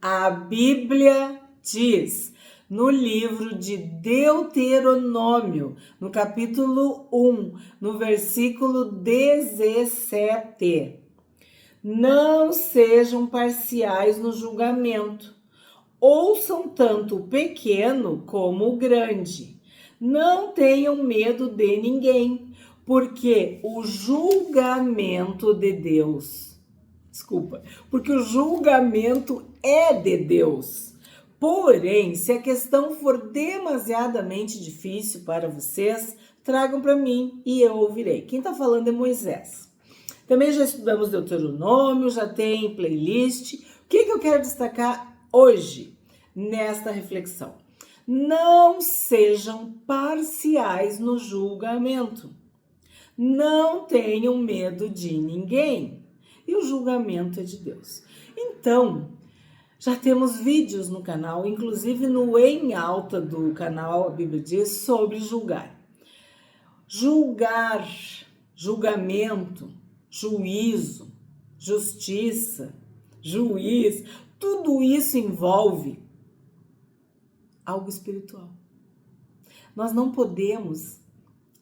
A Bíblia diz no livro de Deuteronômio, no capítulo 1, no versículo 17: não sejam parciais no julgamento, ouçam tanto o pequeno como o grande. Não tenham medo de ninguém, porque o julgamento de Deus, porque o julgamento é de Deus. Porém, se a questão for demasiadamente difícil para vocês, tragam para mim e eu ouvirei. Quem está falando é Moisés. Também já estudamos Deuteronômio, já tem playlist. O que eu quero destacar hoje nesta reflexão? Não sejam parciais no julgamento. Não tenham medo de ninguém. E o julgamento é de Deus. Então, já temos vídeos no canal, inclusive no Em Alta do canal A Bíblia Diz, sobre julgar. Julgar, julgamento, juízo, justiça, juiz, tudo isso envolve algo espiritual. Nós não podemos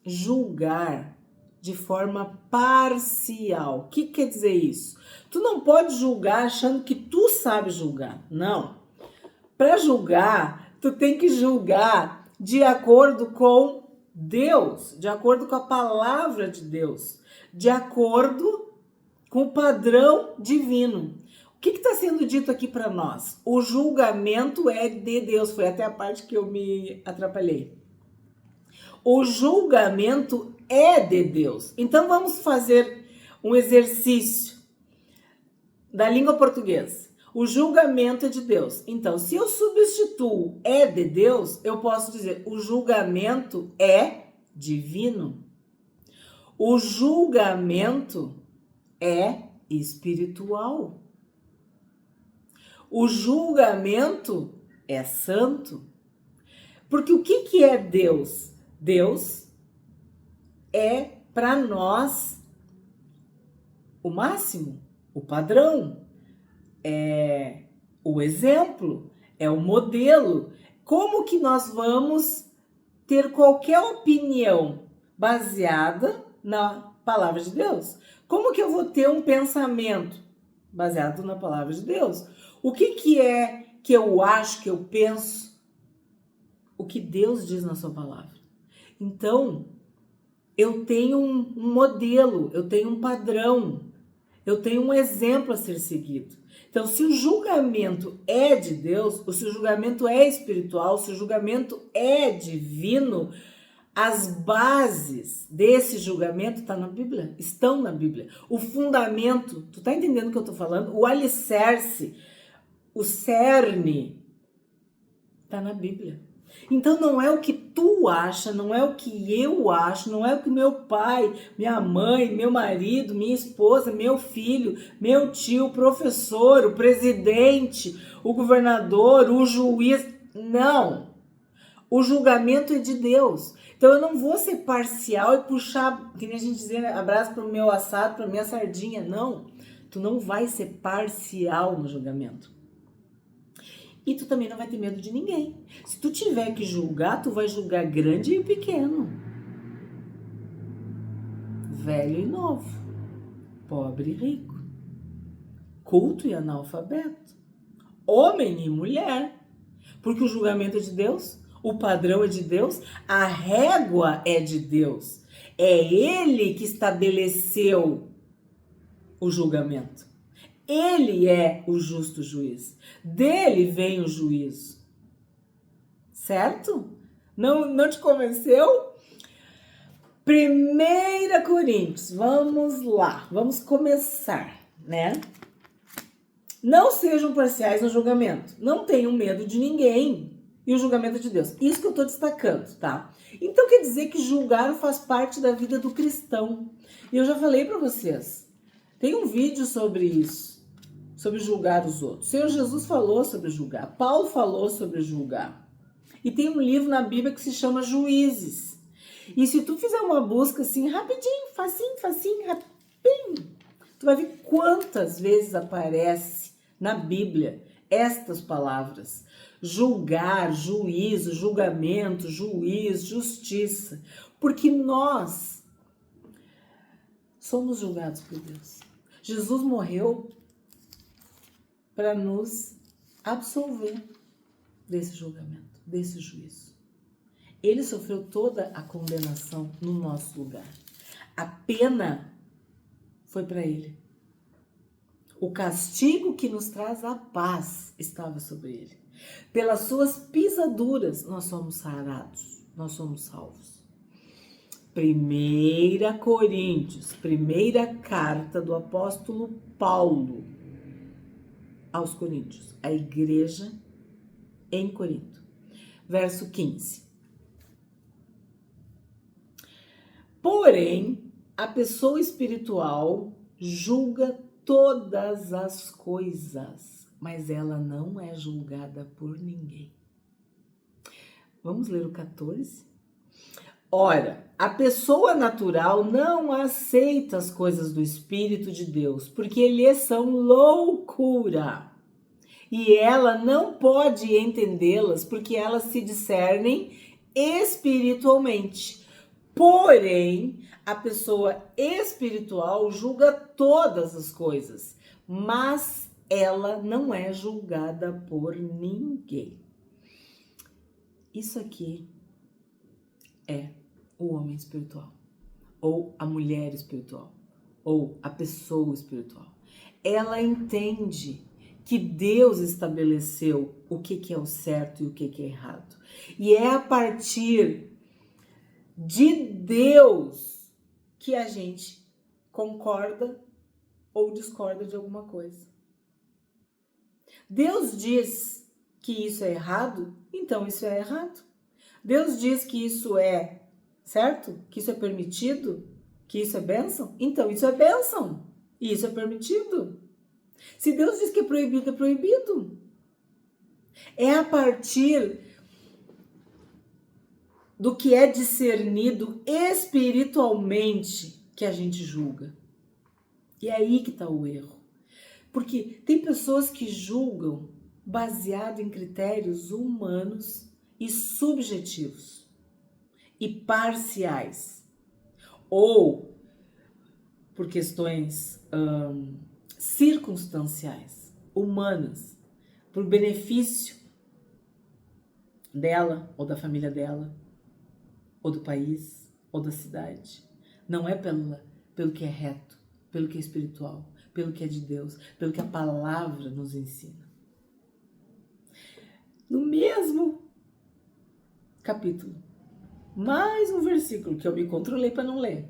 julgar de forma parcial. O que quer dizer isso? Tu não pode julgar achando que tu sabe julgar. Não. Para julgar, tu tem que julgar de acordo com Deus, de acordo com a palavra de Deus, de acordo com o padrão divino. O que está sendo dito aqui para nós? O julgamento é de Deus. Foi até a parte que eu me atrapalhei. O julgamento é de Deus. Então vamos fazer um exercício da língua portuguesa. O julgamento é de Deus. Então, se eu substituo é de Deus, eu posso dizer o julgamento é divino. O julgamento é espiritual. O julgamento é santo. Porque o que é Deus? Deus é para nós o máximo, o padrão, é o exemplo, é o modelo. Como que nós vamos ter qualquer opinião baseada na palavra de Deus? Como que eu vou ter um pensamento baseado na palavra de Deus? O que é que eu acho, que eu penso? O que Deus diz na sua palavra. Então, eu tenho um modelo, eu tenho um padrão, eu tenho um exemplo a ser seguido. Então, se o julgamento é de Deus, ou se o julgamento é espiritual, se o julgamento é divino, as bases desse julgamento estão na Bíblia. O fundamento, tu tá entendendo o que eu tô falando? O alicerce, o cerne, tá na Bíblia. Então não é o que tu acha, não é o que eu acho, não é o que meu pai, minha mãe, meu marido, minha esposa, meu filho, meu tio, o professor, o presidente, o governador, o juiz. Não. O julgamento é de Deus. Então eu não vou ser parcial e puxar, que nem a gente dizia, abraço para o meu assado, para minha sardinha. Não. Tu não vai ser parcial no julgamento. E tu também não vai ter medo de ninguém. Se tu tiver que julgar, tu vai julgar grande e pequeno. Velho e novo. Pobre e rico. Culto e analfabeto. Homem e mulher. Porque o julgamento é de Deus, o padrão é de Deus, a régua é de Deus. É Ele que estabeleceu o julgamento. Ele é o justo juiz. Dele vem o juízo. Certo? Não te convenceu? 1 Coríntios, vamos lá. Vamos começar, né? Não sejam parciais no julgamento. Não tenham medo de ninguém. E o julgamento é de Deus. Isso que eu tô destacando, tá? Então quer dizer que julgar faz parte da vida do cristão. E eu já falei para vocês. Tem um vídeo sobre isso. Sobre julgar os outros. O Senhor Jesus falou sobre julgar. Paulo falou sobre julgar. E tem um livro na Bíblia que se chama Juízes. E se tu fizer uma busca assim, rapidinho, facinho, rapidinho, tu vai ver quantas vezes aparece na Bíblia estas palavras: julgar, juízo, julgamento, juiz, justiça, porque nós somos julgados por Deus. Jesus morreu para nos absolver desse julgamento, desse juízo. Ele sofreu toda a condenação no nosso lugar. A pena foi para ele. O castigo que nos traz a paz estava sobre ele. Pelas suas pisaduras nós somos sarados, nós somos salvos. 1 Coríntios, primeira carta do apóstolo Paulo aos Coríntios, a igreja em Corinto, verso 15. Porém, a pessoa espiritual julga todas as coisas, mas ela não é julgada por ninguém. Vamos ler o 14? Ora, a pessoa natural não aceita as coisas do Espírito de Deus, porque lhes são loucura. E ela não pode entendê-las, porque elas se discernem espiritualmente. Porém, a pessoa espiritual julga todas as coisas, mas ela não é julgada por ninguém. Isso aqui é o homem espiritual, ou a mulher espiritual, ou a pessoa espiritual. Ela entende que Deus estabeleceu o que é o certo e o que é errado. E é a partir de Deus que a gente concorda ou discorda de alguma coisa. Deus diz que isso é errado, então isso é errado. Deus diz que isso é certo, que isso é permitido, que isso é bênção, então isso é bênção e isso é permitido. Se Deus diz que é proibido, é proibido. É a partir do que é discernido espiritualmente que a gente julga. E é aí que está o erro. Porque tem pessoas que julgam baseado em critérios humanos e subjetivos e parciais, ou por questões circunstanciais, humanas, por benefício dela ou da família dela, ou do país, ou da cidade. Não é pelo que é reto, pelo que é espiritual, pelo que é de Deus, pelo que a palavra nos ensina. No mesmo capítulo, mais um versículo que eu me controlei para não ler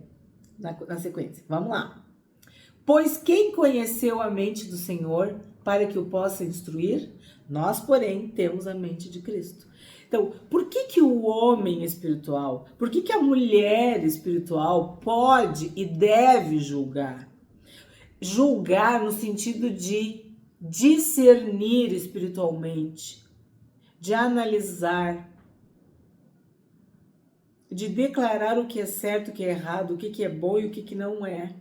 na sequência. Vamos lá. Pois quem conheceu a mente do Senhor para que o possa instruir? Nós, porém, temos a mente de Cristo. Então, por que o homem espiritual, por que a mulher espiritual pode e deve julgar? Julgar no sentido de discernir espiritualmente, de analisar, de declarar o que é certo, o que é errado, o que é bom e o que não é.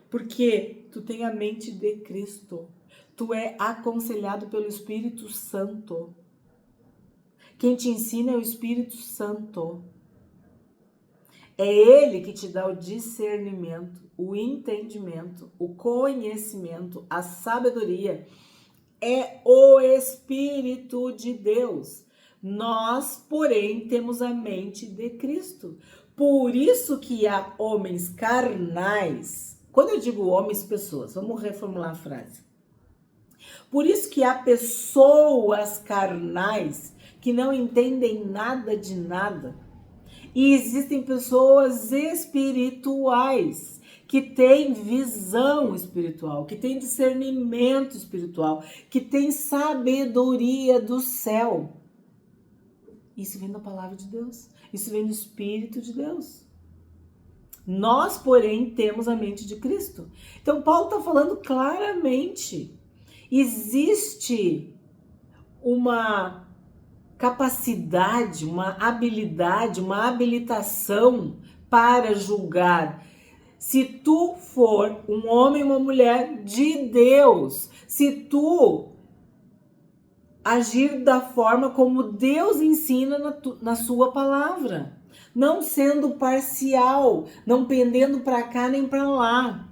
Porque tu tem a mente de Cristo. Tu é aconselhado pelo Espírito Santo. Quem te ensina é o Espírito Santo. É Ele que te dá o discernimento, o entendimento, o conhecimento, a sabedoria. É o Espírito de Deus. Nós, porém, temos a mente de Cristo. Por isso que há homens carnais. Quando eu digo homens, pessoas, vamos reformular a frase. Por isso que há pessoas carnais que não entendem nada de nada. E existem pessoas espirituais que têm visão espiritual, que têm discernimento espiritual, que têm sabedoria do céu. Isso vem da palavra de Deus. Isso vem do Espírito de Deus. Nós, porém, temos a mente de Cristo. Então, Paulo está falando claramente. Existe uma capacidade, uma habilidade, uma habilitação para julgar. Se tu for um homem ou uma mulher de Deus, se tu agir da forma como Deus ensina na sua palavra, não sendo parcial, não pendendo para cá nem para lá,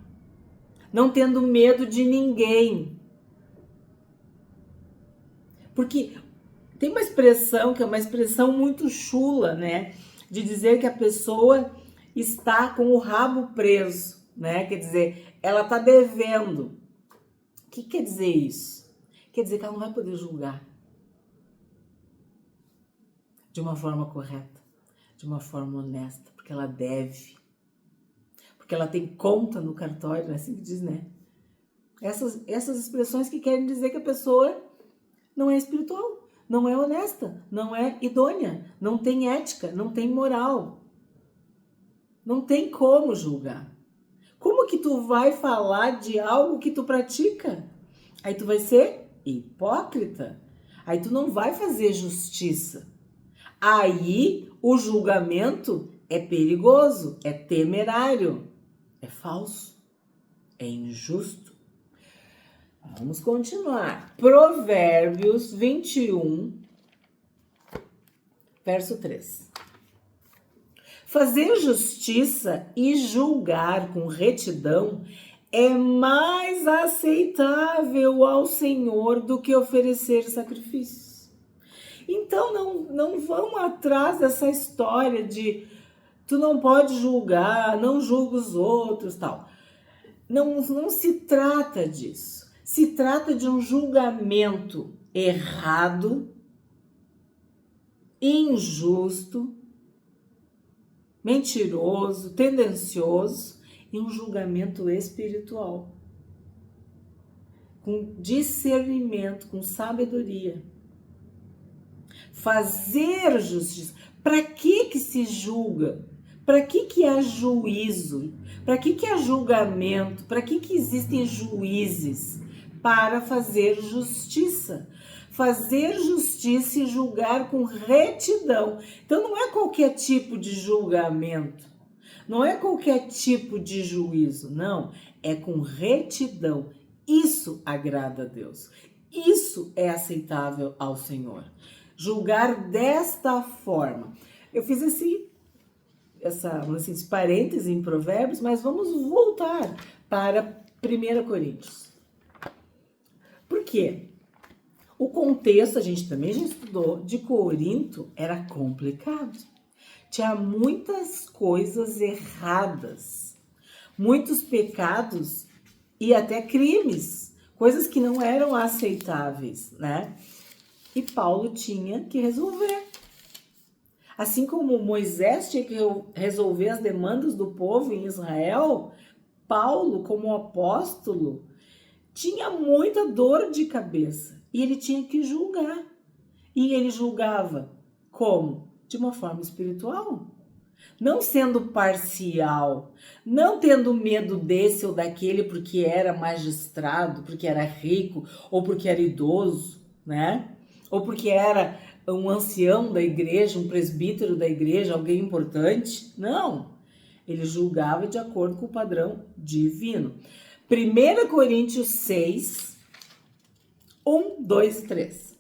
não tendo medo de ninguém. Porque tem uma expressão que é uma expressão muito chula, né? De dizer que a pessoa está com o rabo preso, né? Quer dizer, ela está devendo. O que quer dizer isso? Quer dizer que ela não vai poder julgar de uma forma correta, de uma forma honesta, porque ela deve. Porque ela tem conta no cartório, é assim que diz, né? Essas expressões que querem dizer que a pessoa não é espiritual, não é honesta, não é idônea, não tem ética, não tem moral. Não tem como julgar. Como que tu vai falar de algo que tu pratica? Aí tu vai ser hipócrita. Aí tu não vai fazer justiça. Aí o julgamento é perigoso, é temerário, é falso, é injusto. Vamos continuar. Provérbios 21, verso 3. Fazer justiça e julgar com retidão é mais aceitável ao Senhor do que oferecer sacrifícios. Então não vão atrás dessa história de tu não pode julgar, não julga os outros, tal. Não se trata disso. Se trata de um julgamento errado, injusto, mentiroso, tendencioso e um julgamento espiritual. Com discernimento, com sabedoria. Fazer justiça. Para que se julga? Para que há juízo? Para que há julgamento? Para que existem juízes? Para fazer justiça. Fazer justiça e julgar com retidão. Então não é qualquer tipo de julgamento, não é qualquer tipo de juízo, não, é com retidão. Isso agrada a Deus, isso é aceitável ao Senhor. Julgar desta forma. Eu fiz esse parêntese em Provérbios, mas vamos voltar para 1 Coríntios. Por quê? O contexto, a gente também já estudou, de Corinto era complicado. Tinha muitas coisas erradas, muitos pecados e até crimes, coisas que não eram aceitáveis, né? E Paulo tinha que resolver. Assim como Moisés tinha que resolver as demandas do povo em Israel, Paulo, como apóstolo, tinha muita dor de cabeça. E ele tinha que julgar. E ele julgava como? De uma forma espiritual. Não sendo parcial. Não tendo medo desse ou daquele porque era magistrado, porque era rico, ou porque era idoso, né? Ou porque era um ancião da igreja, um presbítero da igreja, alguém importante. Não. Ele julgava de acordo com o padrão divino. 1 Coríntios 6... 1, 2 e 3.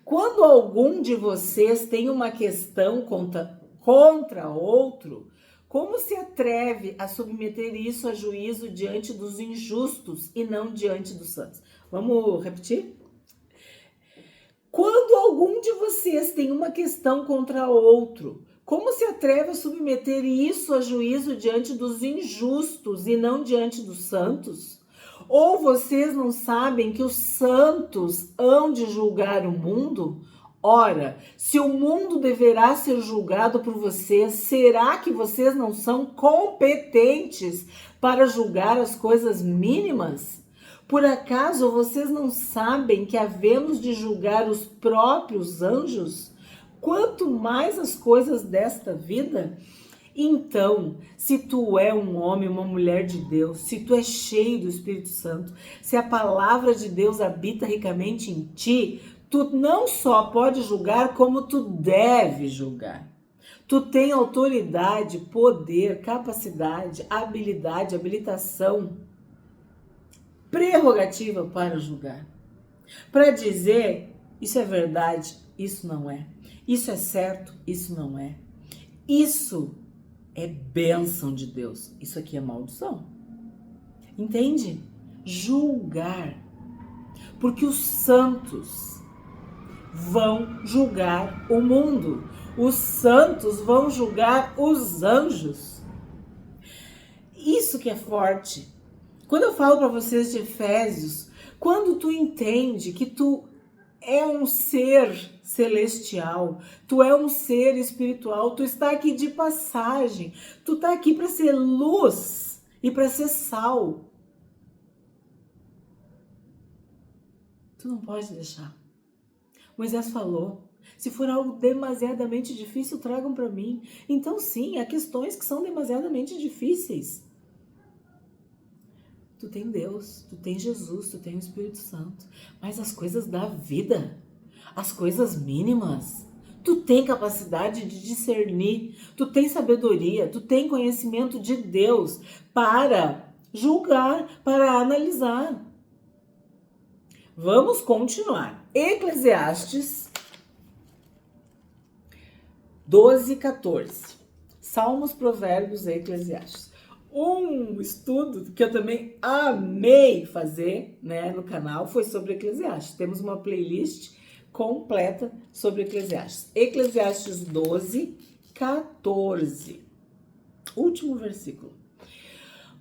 Quando algum de vocês tem uma questão contra outro, como se atreve a submeter isso a juízo diante dos injustos e não diante dos santos? Vamos repetir? Quando algum de vocês tem uma questão contra outro, como se atreve a submeter isso a juízo diante dos injustos e não diante dos santos? Ou vocês não sabem que os santos hão de julgar o mundo? Ora, se o mundo deverá ser julgado por vocês, será que vocês não são competentes para julgar as coisas mínimas? Por acaso vocês não sabem que havemos de julgar os próprios anjos? Quanto mais as coisas desta vida? Então, se tu é um homem, uma mulher de Deus, se tu é cheio do Espírito Santo, se a palavra de Deus habita ricamente em ti, tu não só pode julgar, como tu deve julgar. Tu tem autoridade, poder, capacidade, habilidade, habilitação, prerrogativa para julgar. para dizer isso é verdade, isso não é. Isso é certo, isso não é. Isso é bênção de Deus. Isso aqui é maldição. Entende? Julgar. Porque os santos vão julgar o mundo. Os santos vão julgar os anjos. Isso que é forte. Quando eu falo para vocês de Efésios, quando tu entende que tu é um ser celestial, tu é um ser espiritual, tu está aqui de passagem, tu está aqui para ser luz e para ser sal. Tu não pode deixar. Moisés falou, se for algo demasiadamente difícil, tragam para mim. Então sim, há questões que são demasiadamente difíceis. Tu tem Deus, tu tem Jesus, tu tem o Espírito Santo. Mas as coisas da vida, as coisas mínimas, tu tem capacidade de discernir, tu tem sabedoria, tu tem conhecimento de Deus para julgar, para analisar. Vamos continuar. Eclesiastes 12:14. Salmos, Provérbios e Eclesiastes. Um estudo que eu também amei fazer, né, no canal foi sobre Eclesiastes. Temos uma playlist completa sobre Eclesiastes. Eclesiastes 12:14. Último versículo.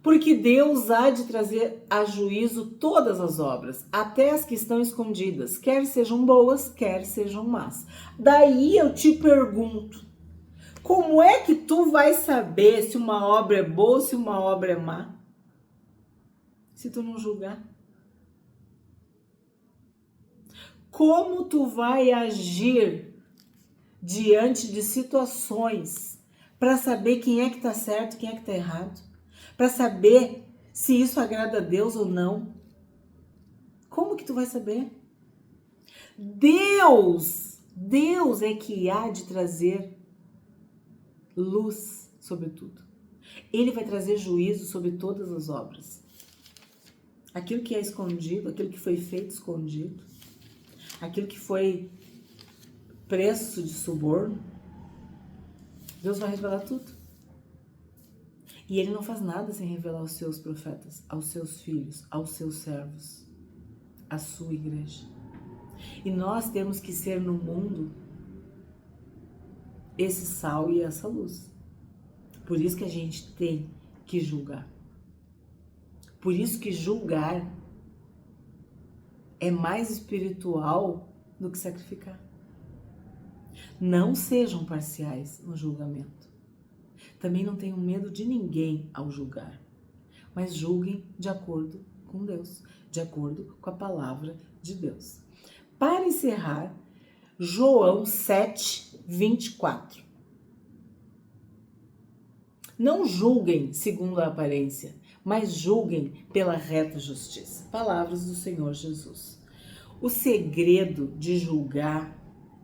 Porque Deus há de trazer a juízo todas as obras, até as que estão escondidas, quer sejam boas, quer sejam más. Daí eu te pergunto, como é que tu vai saber se uma obra é boa ou se uma obra é má? Se tu não julgar. Como tu vai agir diante de situações para saber quem é que tá certo e quem é que tá errado? Para saber se isso agrada a Deus ou não? Como que tu vai saber? Deus é que há de trazer luz sobre tudo. Ele vai trazer juízo sobre todas as obras. Aquilo que é escondido, aquilo que foi feito escondido, aquilo que foi preço de suborno, Deus vai revelar tudo. E ele não faz nada sem revelar aos seus profetas, aos seus filhos, aos seus servos, à sua igreja. E nós temos que ser no mundo esse sal e essa luz. Por isso que a gente tem que julgar. Por isso que julgar é mais espiritual do que sacrificar. Não sejam parciais no julgamento. Também não tenham medo de ninguém ao julgar, mas julguem de acordo com Deus, de acordo com a palavra de Deus. Para encerrar, João 7:24. Não julguem segundo a aparência, mas julguem pela reta justiça. Palavras do Senhor Jesus. O segredo de julgar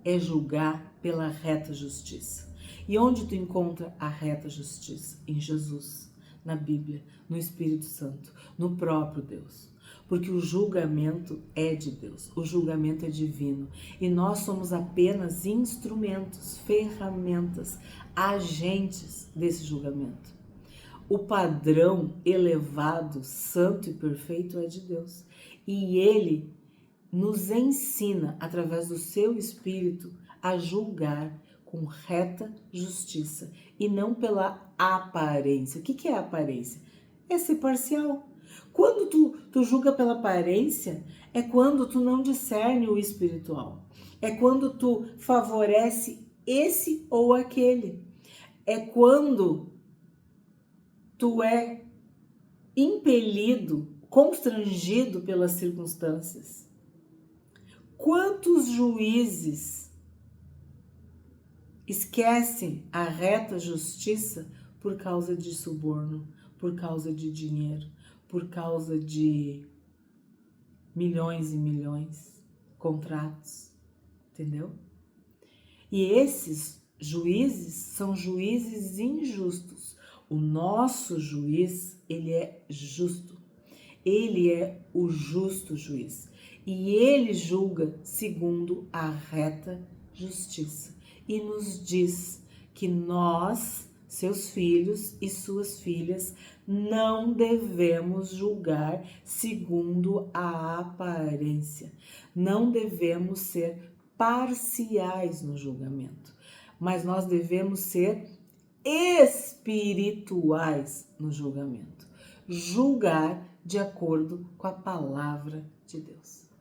é julgar pela reta justiça. E onde tu encontra a reta justiça? Em Jesus, na Bíblia, no Espírito Santo, no próprio Deus. Porque o julgamento é de Deus, o julgamento é divino. E nós somos apenas instrumentos, ferramentas, agentes desse julgamento. O padrão elevado, santo e perfeito é de Deus. E Ele nos ensina, através do seu Espírito, a julgar com reta justiça e não pela aparência. O que é aparência? É ser parcial. Quando tu julga pela aparência, é quando tu não discerne o espiritual. É quando tu favorece esse ou aquele. É quando tu é impelido, constrangido pelas circunstâncias. Quantos juízes esquecem a reta justiça por causa de suborno, por causa de dinheiro, por causa de milhões e milhões, contratos, entendeu? E esses juízes são juízes injustos. O nosso juiz, ele é justo. Ele é o justo juiz. e ele julga segundo a reta justiça. E nos diz que nós, seus filhos e suas filhas, não devemos julgar segundo a aparência. Não devemos ser parciais no julgamento, mas nós devemos ser espirituais no julgamento. Julgar de acordo com a palavra de Deus.